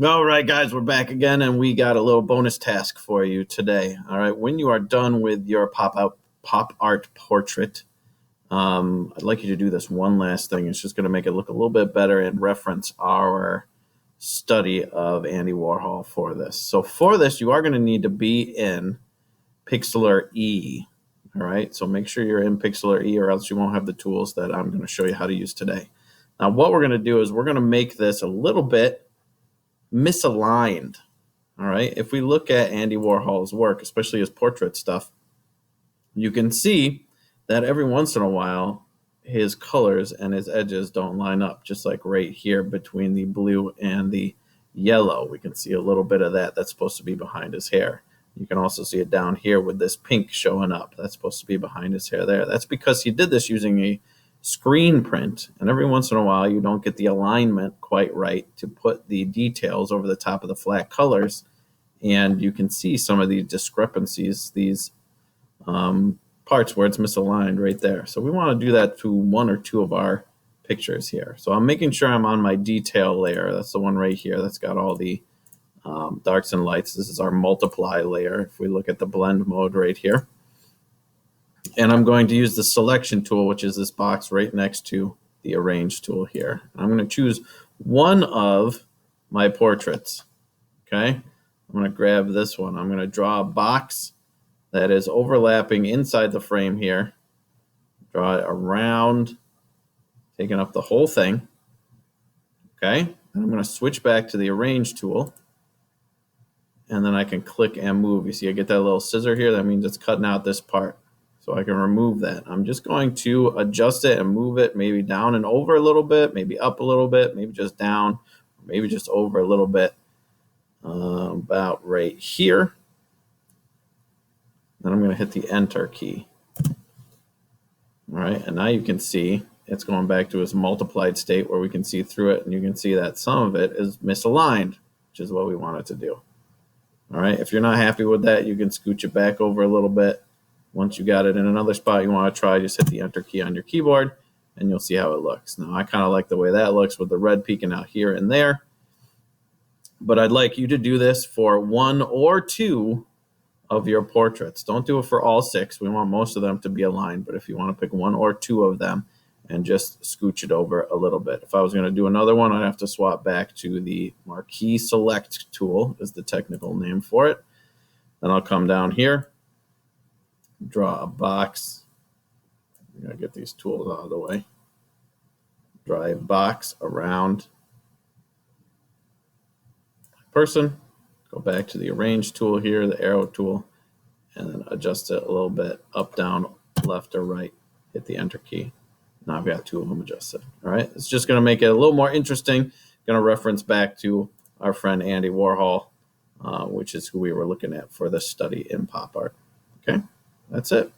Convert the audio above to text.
All right, guys, we're back again, and we got a little bonus task for you today. All right, when you are done with your pop art portrait, I'd like you to do this one last thing. It's just going to make it look a little bit better and reference our study of Andy Warhol for this. So for this, you are going to need to be in Pixlr E. All right, so make sure you're in Pixlr E, or else you won't have the tools that I'm going to show you how to use today. Now, what we're going to do is we're going to make this a little bit misaligned. All right. If we look at Andy Warhol's work, especially his portrait stuff, you can see that every once in a while, his colors and his edges don't line up, just like right here between the blue and the yellow. We can see a little bit of that. That's supposed to be behind his hair. You can also see it down here with this pink showing up. That's supposed to be behind his hair there. That's because he did this using a screen print, and every once in a while you don't get the alignment quite right to put the details over the top of the flat colors, and you can see some of these discrepancies, these parts where it's misaligned right there. So we want to do that to one or two of our pictures here. So I'm making sure I'm on my detail layer. That's the one right here that's got all the darks and lights. This is our multiply layer. If we look at the blend mode right here, and I'm going to use the selection tool, which is this box right next to the arrange tool here. I'm going to choose one of my portraits. Okay. I'm going to grab this one. I'm going to draw a box that is overlapping inside the frame here. Draw it around, taking up the whole thing. Okay. And I'm going to switch back to the arrange tool. And then I can click and move. You see, I get that little scissor here. That means it's cutting out this part. So I can remove that. I'm just going to adjust it and move it maybe down and over a little bit, maybe up a little bit, maybe just down, maybe just over a little bit, about right here. Then I'm going to hit the enter key. All right, and now you can see it's going back to its multiplied state where we can see through it, and you can see that some of it is misaligned, which is what we want it to do. All right, if you're not happy with that, you can scooch it back over a little bit. Once you got it in another spot you want to try, just hit the enter key on your keyboard and you'll see how it looks. Now, I kind of like the way that looks with the red peeking out here and there, but I'd like you to do this for one or two of your portraits. Don't do it for all six. We want most of them to be aligned, but if you want to pick one or two of them and just scooch it over a little bit. If I was going to do another one, I'd have to swap back to the marquee select tool, is the technical name for it. Then I'll come down here, draw a box. I'm going to get these tools out of the way. Draw a box around the person. Go back to the arrange tool here, the arrow tool, and then adjust it a little bit up, down, left, or right. Hit the enter key. Now I've got two of them adjusted. All right. It's just going to make it a little more interesting. Going to reference back to our friend Andy Warhol, which is who we were looking at for this study in pop art. Okay. That's it.